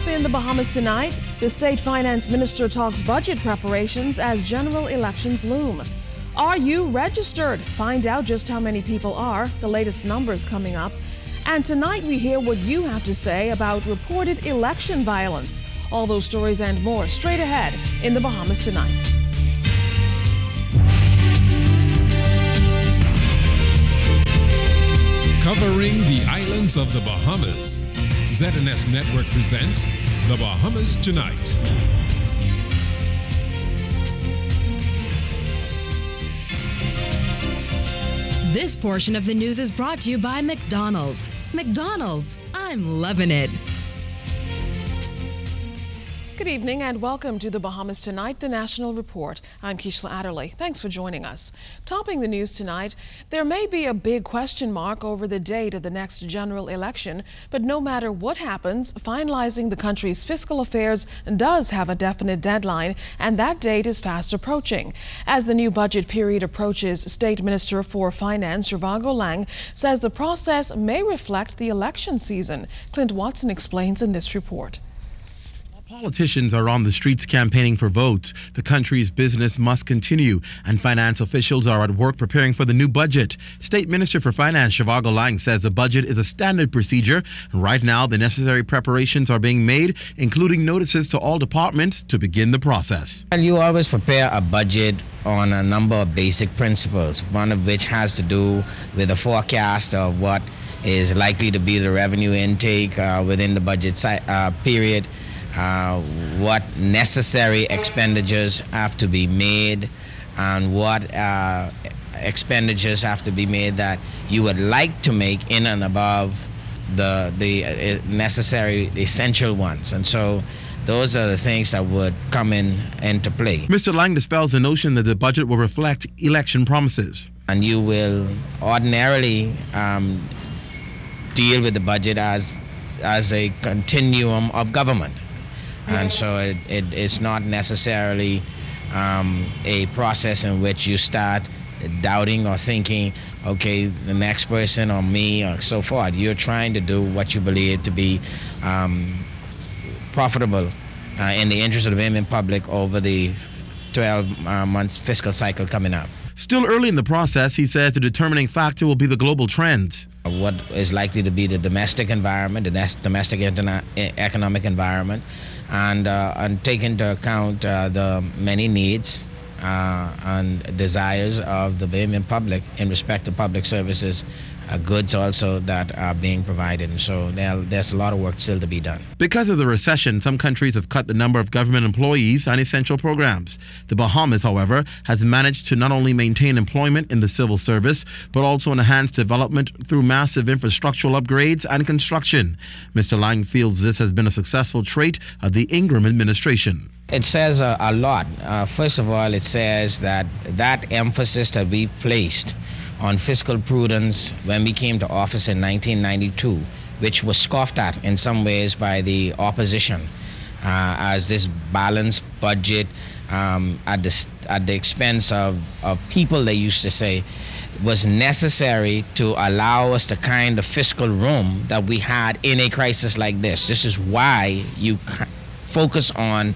up in the Bahamas tonight, the state finance minister talks budget preparations as general elections loom. Are you registered? Find out just how many people are, the latest numbers coming up. And tonight we hear what you have to say about reported election violence. All those stories and more straight ahead in the Bahamas tonight. Covering the islands of the Bahamas, ZNS Network presents The Bahamas Tonight. This portion of the news is brought to you by McDonald's. McDonald's, I'm loving it. Good evening and welcome to the Bahamas Tonight, the National Report. I'm Keishla Adderley. Thanks for joining us. Topping the news tonight, there may be a big question mark over the date of the next general election, but no matter what happens, finalizing the country's fiscal affairs does have a definite deadline, and that date is fast approaching. As the new budget period approaches, State Minister for Finance Zhivago Lang says the process may reflect the election season. Clint Watson explains in this report. Politicians are on the streets campaigning for votes. The country's business must continue, and finance officials are at work preparing for the new budget. State Minister for Finance Zhivago Lang says the budget is a standard procedure. Right now, the necessary preparations are being made, including notices to all departments to begin the process. Well, you always prepare a budget on a number of basic principles, one of which has to do with a forecast of what is likely to be the revenue intake within the budget period. What necessary expenditures have to be made, and what expenditures have to be made that you would like to make in and above the necessary, essential ones. And so those are the things that would come into play. Mr. Lang dispels the notion that the budget will reflect election promises. And you will ordinarily deal with the budget as a continuum of government. And so it is not necessarily a process in which you start doubting or thinking, okay, the next person or me or so forth. You're trying to do what you believe to be profitable in the interest of the Bahamas public over the 12 months fiscal cycle coming up. Still early in the process, he says the determining factor will be the global trends. What is likely to be the domestic environment, the domestic economic environment, and take into account the many needs and desires of the Bahamian public in respect to public services, goods also that are being provided. And so there's a lot of work still to be done. Because of the recession, some countries have cut the number of government employees and essential programs. The Bahamas, however, has managed to not only maintain employment in the civil service, but also enhance development through massive infrastructural upgrades and construction. Mr. Lang feels this has been a successful trait of the Ingram administration. It says a lot. First of all, it says that emphasis that we placed on fiscal prudence when we came to office in 1992, which was scoffed at in some ways by the opposition as this balanced budget at the expense of people, they used to say, was necessary to allow us the kind of fiscal room that we had in a crisis like this. This is why you focus on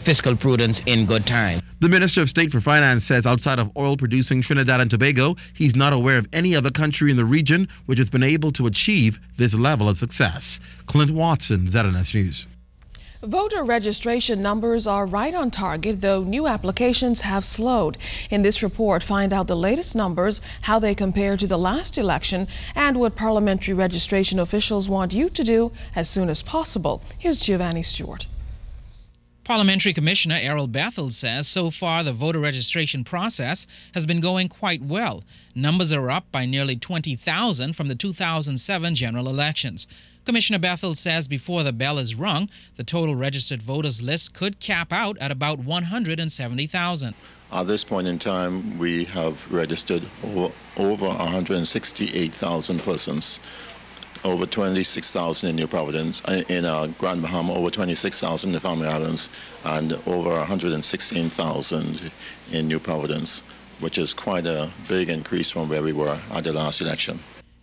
fiscal prudence in good time. The Minister of State for Finance says outside of oil-producing Trinidad and Tobago, he's not aware of any other country in the region which has been able to achieve this level of success. Clint Watson, ZNS News. Voter registration numbers are right on target, though new applications have slowed. In this report, find out the latest numbers, how they compare to the last election, and what parliamentary registration officials want you to do as soon as possible. Here's Giovanni Stewart. Parliamentary Commissioner Errol Bethel says so far the voter registration process has been going quite well. Numbers are up by nearly 20,000 from the 2007 general elections. Commissioner Bethel says before the bell is rung, the total registered voters list could cap out at about 170,000. At this point in time, we have registered over 168,000 persons. Over 26,000 in New Providence, in Grand Bahama, over 26,000 in the Family Islands, and over 116,000 in New Providence, which is quite a big increase from where we were at the last election.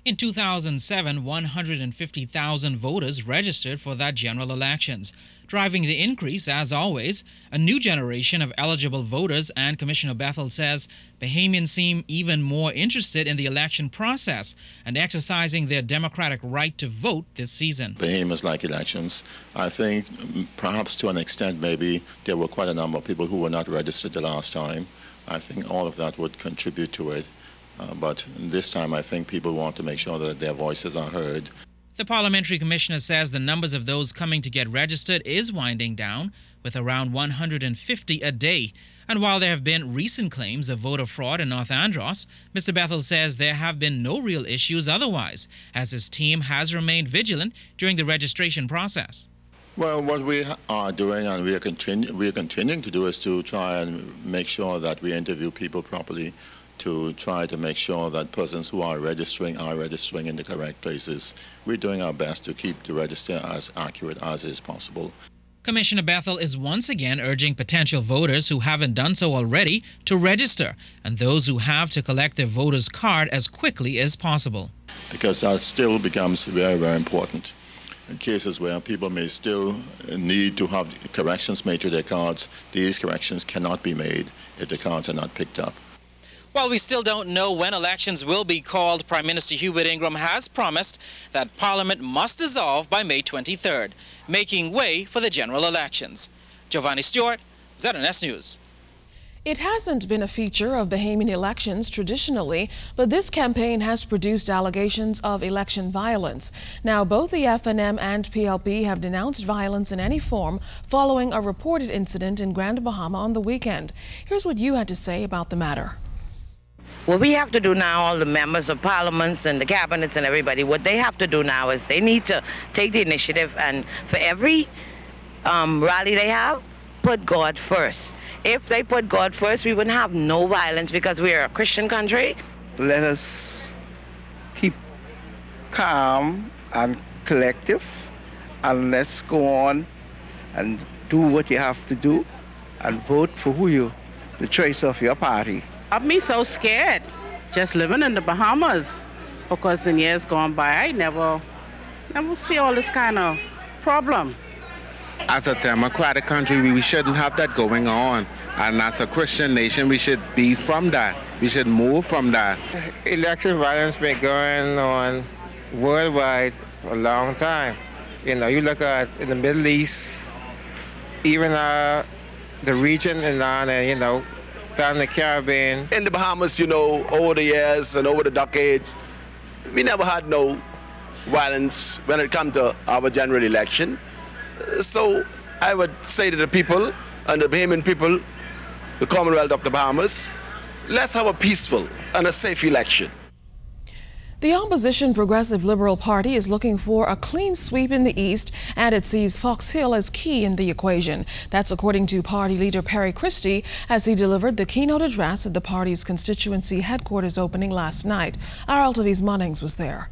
In 2007, 150,000 voters registered for that general elections. Driving the increase, as always, a new generation of eligible voters, and Commissioner Bethel says Bahamians seem even more interested in the election process and exercising their democratic right to vote this season. Bahamians like elections. I think perhaps to an extent maybe there were quite a number of people who were not registered the last time. I think all of that would contribute to it. But this time I think people want to make sure that their voices are heard. The parliamentary commissioner says the numbers of those coming to get registered is winding down, with around 150 a day. And while there have been recent claims of voter fraud in North Andros, Mr. Bethel says there have been no real issues otherwise, as his team has remained vigilant during the registration process. Well, what we are doing and we are continuing to do is to try and make sure that we interview people properly, to try to make sure that persons who are registering in the correct places. We're doing our best to keep the register as accurate as is possible. Commissioner Bethel is once again urging potential voters who haven't done so already to register, and those who have to collect their voter's card as quickly as possible. Because that still becomes very, very important. In cases where people may still need to have corrections made to their cards, these corrections cannot be made if the cards are not picked up. While we still don't know when elections will be called, Prime Minister Hubert Ingram has promised that Parliament must dissolve by May 23rd, making way for the general elections. Giovanni Stewart, ZNS News. It hasn't been a feature of Bahamian elections traditionally, but this campaign has produced allegations of election violence. Now, both the FNM and PLP have denounced violence in any form following a reported incident in Grand Bahama on the weekend. Here's what you had to say about the matter. What we have to do now, all the members of parliaments and the cabinets and everybody, what they have to do now is they need to take the initiative, and for every rally they have, put God first. If they put God first, we wouldn't have no violence because we are a Christian country. Let us keep calm and collective, and let's go on and do what you have to do and vote for the choice of your party. I've been so scared just living in the Bahamas, because in years gone by I never see all this kind of problem. As a democratic country, we shouldn't have that going on. And as a Christian nation, we should be from that. We should move from that. Election violence been going on worldwide for a long time. You know, you look at in the Middle East, even the region in down in the Caribbean. In the Bahamas, over the years and over the decades, we never had no violence when it comes to our general election. So I would say to the people and the Bahamian people, the Commonwealth of the Bahamas, let's have a peaceful and a safe election. The opposition Progressive Liberal Party is looking for a clean sweep in the East, and it sees Fox Hill as key in the equation. That's according to party leader Perry Christie as he delivered the keynote address at the party's constituency headquarters opening last night. Our LTV's Munnings was there.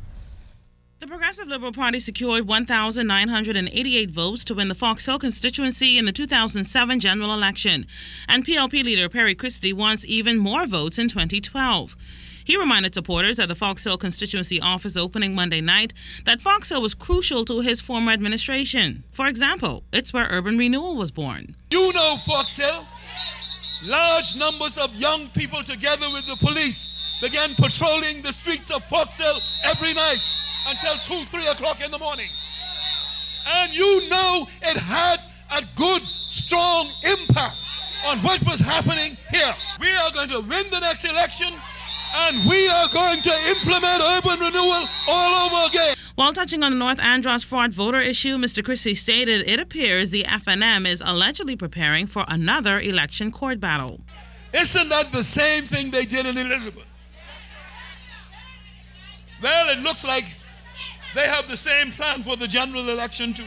The Progressive Liberal Party secured 1,988 votes to win the Fox Hill constituency in the 2007 general election, and PLP leader Perry Christie wants even more votes in 2012. He reminded supporters at the Fox Hill constituency office opening Monday night that Fox Hill was crucial to his former administration. For example, it's where urban renewal was born. You know Fox Hill? Large numbers of young people together with the police began patrolling the streets of Fox Hill every night until 2, 3 o'clock in the morning. And you know it had a good, strong impact on what was happening here. We are going to win the next election, and we are going to implement urban renewal all over again. While touching on the North Andros fraud voter issue, Mr. Christie stated it appears the FNM is allegedly preparing for another election court battle. Isn't that the same thing they did in Elizabeth? Well, it looks like they have the same plan for the general election too,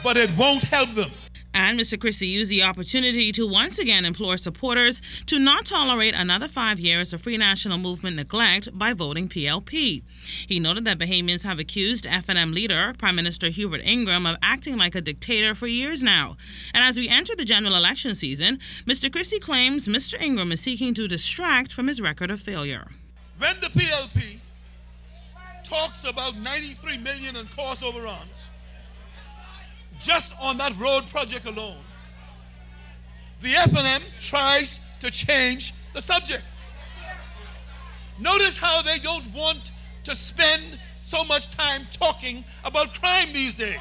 but it won't help them. And Mr. Christie used the opportunity to once again implore supporters to not tolerate another 5 years of Free National Movement neglect by voting PLP. He noted that Bahamians have accused FNM leader, Prime Minister Hubert Ingram, of acting like a dictator for years now. And as we enter the general election season, Mr. Christie claims Mr. Ingram is seeking to distract from his record of failure. When the PLP talks about 93 million in cost overruns just on that road project alone. The F&M tries to change the subject. Notice how they don't want to spend so much time talking about crime these days.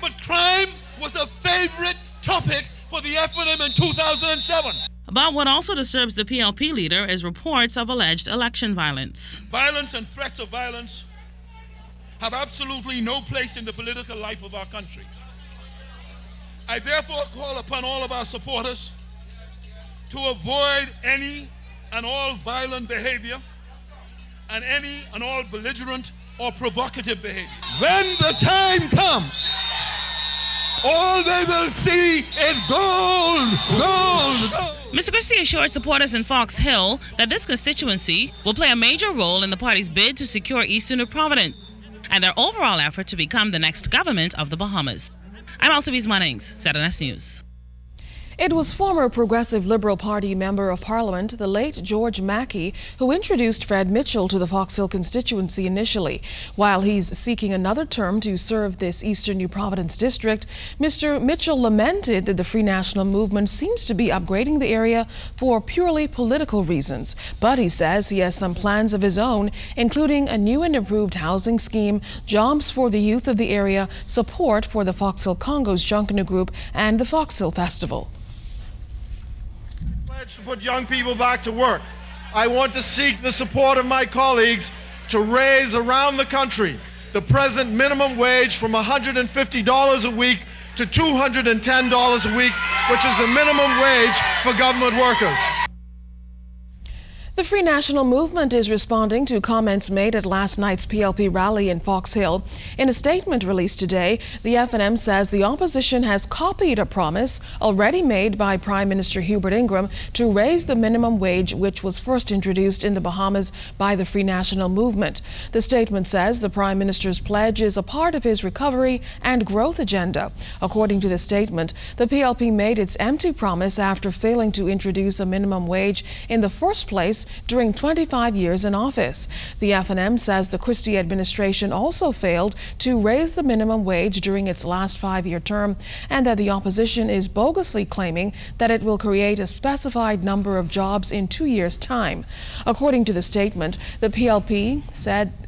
But crime was a favorite topic for the F&M in 2007. About what also disturbs the PLP leader is reports of alleged election violence. Violence and threats of violence have absolutely no place in the political life of our country. I therefore call upon all of our supporters to avoid any and all violent behavior and any and all belligerent or provocative behavior. When the time comes, all they will see is gold, gold, gold. Mr. Christie assured supporters in Fox Hill that this constituency will play a major role in the party's bid to secure Eastern New Providence and their overall effort to become the next government of the Bahamas. I'm Altaviz Munnings, ZNS News. It was former Progressive Liberal Party Member of Parliament, the late George Mackey, who introduced Fred Mitchell to the Fox Hill constituency initially. While he's seeking another term to serve this Eastern New Providence district, Mr. Mitchell lamented that the Free National Movement seems to be upgrading the area for purely political reasons. But he says he has some plans of his own, including a new and improved housing scheme, jobs for the youth of the area, support for the Fox Hill Congos Junkanoo Group, and the Fox Hill Festival. To put young people back to work. I want to seek the support of my colleagues to raise around the country the present minimum wage from $150 a week to $210 a week, which is the minimum wage for government workers. The Free National Movement is responding to comments made at last night's PLP rally in Fox Hill. In a statement released today, the F&M says the opposition has copied a promise already made by Prime Minister Hubert Ingram to raise the minimum wage, which was first introduced in the Bahamas by the Free National Movement. The statement says the Prime Minister's pledge is a part of his recovery and growth agenda. According to the statement, the PLP made its empty promise after failing to introduce a minimum wage in the first place during 25 years in office. The F&M says the Christie administration also failed to raise the minimum wage during its last 5-year term, and that the opposition is bogusly claiming that it will create a specified number of jobs in 2 years' time. According to the statement, the PLP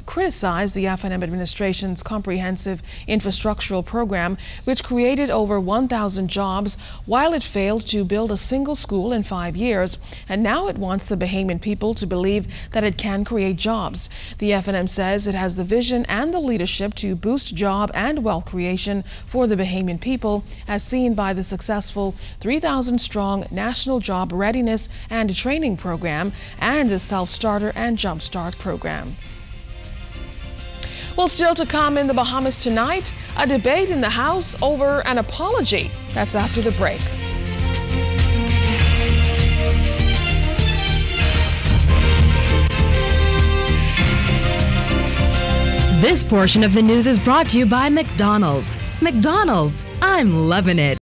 criticized the F&M administration's comprehensive infrastructural program, which created over 1,000 jobs, while it failed to build a single school in 5 years, and now it wants the Bahamian people to believe that it can create jobs. The F&M says it has the vision and the leadership to boost job and wealth creation for the Bahamian people, as seen by the successful 3,000-strong National Job Readiness and Training Program and the Self-Starter and Jumpstart Program. Well, still to come in the Bahamas tonight, a debate in the House over an apology. That's after the break. This portion of the news is brought to you by McDonald's. McDonald's, I'm loving it.